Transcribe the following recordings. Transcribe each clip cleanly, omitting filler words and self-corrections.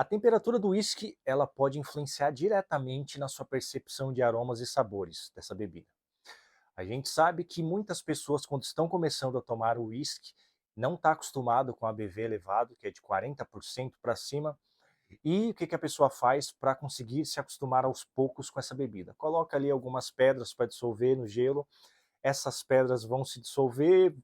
A temperatura do uísque, ela pode influenciar diretamente na sua percepção de aromas e sabores dessa bebida. A gente sabe que muitas pessoas, quando estão começando a tomar o uísque, não está acostumado com ABV elevado, que é de 40% para cima. E o que a pessoa faz para conseguir se acostumar aos poucos com essa bebida? Coloca ali algumas pedras para dissolver no gelo, essas pedras vão se dissolver,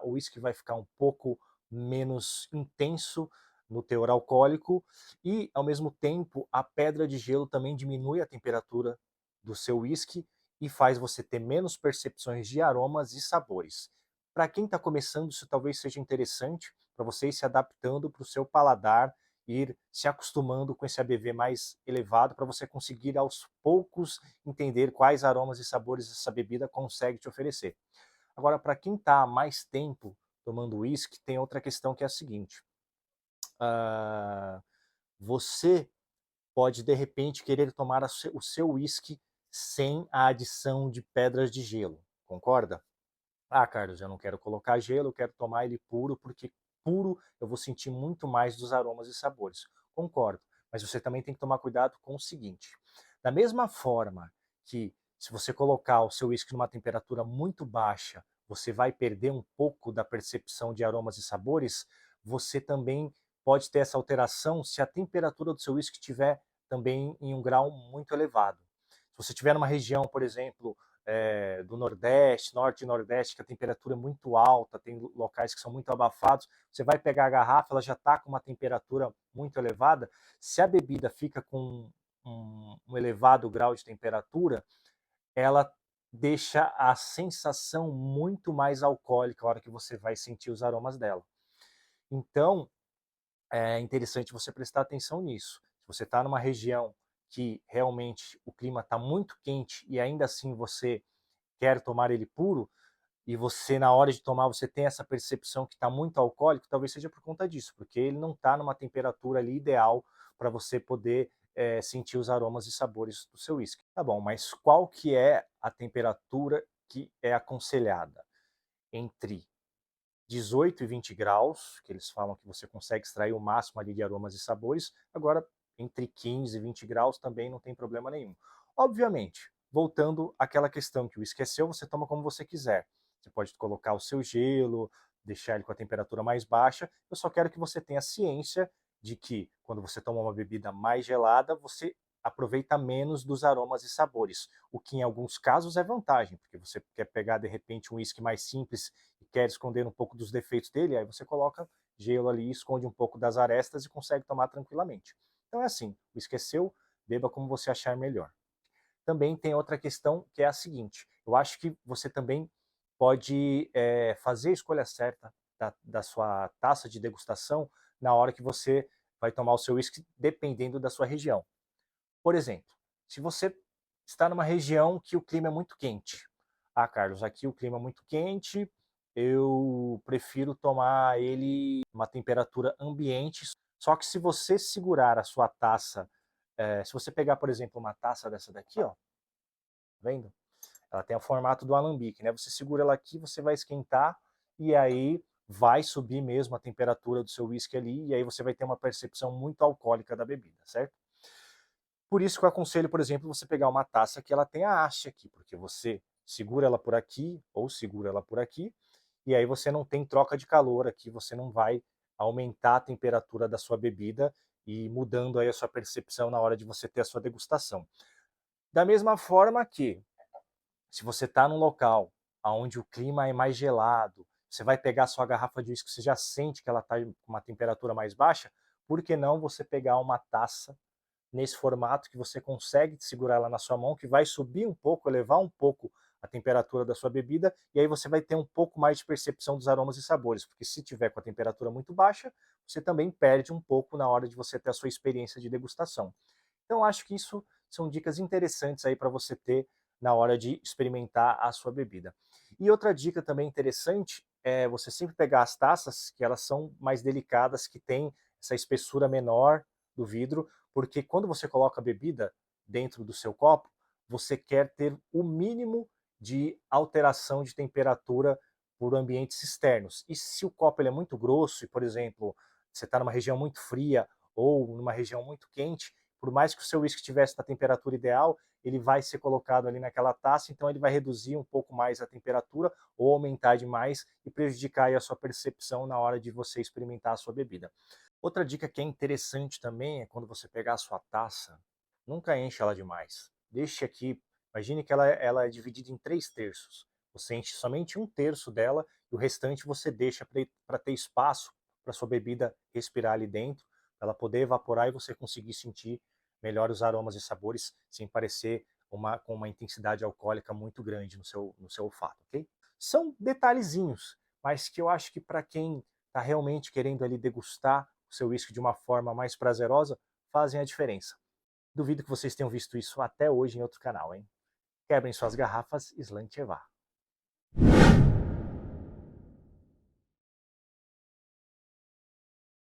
o uísque vai ficar um pouco menos intenso no teor alcoólico e, ao mesmo tempo, a pedra de gelo também diminui a temperatura do seu uísque e faz você ter menos percepções de aromas e sabores. Para quem está começando, isso talvez seja interessante para você ir se adaptando para o seu paladar, ir se acostumando com esse ABV mais elevado para você conseguir aos poucos entender quais aromas e sabores essa bebida consegue te oferecer. Agora, para quem está há mais tempo tomando uísque, tem outra questão que é a seguinte: ah, você pode de repente querer tomar o seu uísque sem a adição de pedras de gelo, concorda? Ah, Carlos, eu não quero colocar gelo, eu quero tomar ele puro, porque puro eu vou sentir muito mais dos aromas e sabores. Concordo, mas você também tem que tomar cuidado com o seguinte: da mesma forma que se você colocar o seu uísque numa temperatura muito baixa, você vai perder um pouco da percepção de aromas e sabores, você também pode ter essa alteração se a temperatura do seu uísque estiver também em um grau muito elevado. Se você estiver numa região, por exemplo, do Nordeste, Norte e Nordeste, que a temperatura é muito alta, tem locais que são muito abafados, você vai pegar a garrafa, ela já está com uma temperatura muito elevada. Se a bebida fica com um elevado grau de temperatura, ela deixa a sensação muito mais alcoólica a hora que você vai sentir os aromas dela. Então, é interessante você prestar atenção nisso. Se você está numa região que realmente o clima está muito quente e ainda assim você quer tomar ele puro, e você, na hora de tomar, você tem essa percepção que está muito alcoólico, talvez seja por conta disso, porque ele não está numa temperatura ali ideal para você poder sentir os aromas e sabores do seu uísque. Tá bom, mas qual que é a temperatura que é aconselhada? Entre 18 e 20 graus, que eles falam que você consegue extrair o máximo ali de aromas e sabores. Agora, entre 15 e 20 graus também não tem problema nenhum. Obviamente, voltando àquela questão que o esqueceu, você toma como você quiser. Você pode colocar o seu gelo, deixar ele com a temperatura mais baixa. Eu só quero que você tenha ciência de que quando você toma uma bebida mais gelada, você aproveita menos dos aromas e sabores, o que em alguns casos é vantagem, porque você quer pegar de repente um uísque mais simples e quer esconder um pouco dos defeitos dele, aí você coloca gelo ali, esconde um pouco das arestas e consegue tomar tranquilamente. Então é assim, o esqueceu, beba como você achar melhor. Também tem outra questão que é a seguinte: eu acho que você também pode fazer a escolha certa da sua taça de degustação na hora que você vai tomar o seu uísque, dependendo da sua região. Por exemplo, se você está numa região que o clima é muito quente. Ah, Carlos, aqui o clima é muito quente, eu prefiro tomar ele uma temperatura ambiente. Só que se você segurar a sua taça, se você pegar, por exemplo, uma taça dessa daqui, ó, tá vendo? Ela tem o formato do alambique, né? Você segura ela aqui, você vai esquentar e aí vai subir mesmo a temperatura do seu whisky ali e aí você vai ter uma percepção muito alcoólica da bebida, certo? Por isso que eu aconselho, por exemplo, você pegar uma taça que ela tenha haste aqui, porque você segura ela por aqui ou segura ela por aqui, e aí você não tem troca de calor aqui, você não vai aumentar a temperatura da sua bebida e mudando aí a sua percepção na hora de você ter a sua degustação. Da mesma forma que, se você está num local onde o clima é mais gelado, você vai pegar a sua garrafa de uísque, você já sente que ela está com uma temperatura mais baixa, por que não você pegar uma taça nesse formato que você consegue segurar ela na sua mão, que vai subir um pouco, elevar um pouco a temperatura da sua bebida, e aí você vai ter um pouco mais de percepção dos aromas e sabores, porque se tiver com a temperatura muito baixa, você também perde um pouco na hora de você ter a sua experiência de degustação. Então acho que isso são dicas interessantes aí para você ter na hora de experimentar a sua bebida. E outra dica também interessante é você sempre pegar as taças que elas são mais delicadas, que têm essa espessura menor do vidro, porque quando você coloca a bebida dentro do seu copo, você quer ter o mínimo de alteração de temperatura por ambientes externos. E se o copo ele é muito grosso e, por exemplo, você está numa região muito fria ou numa região muito quente, por mais que o seu uísque estivesse na temperatura ideal, ele vai ser colocado ali naquela taça, então ele vai reduzir um pouco mais a temperatura ou aumentar demais e prejudicar aí a sua percepção na hora de você experimentar a sua bebida. Outra dica que é interessante também é quando você pegar a sua taça, nunca enche ela demais. Deixe aqui, imagine que ela é dividida em 3 terços. Você enche somente 1 terço dela e o restante você deixa para ter espaço para sua bebida respirar ali dentro, para ela poder evaporar e você conseguir sentir melhor os aromas e sabores sem parecer com uma intensidade alcoólica muito grande no seu olfato, ok? São detalhezinhos, mas que eu acho que para quem está realmente querendo ali degustar o seu uísque de uma forma mais prazerosa, fazem a diferença. Duvido que vocês tenham visto isso até hoje em outro canal, hein? Quebrem suas garrafas, Slanchevar.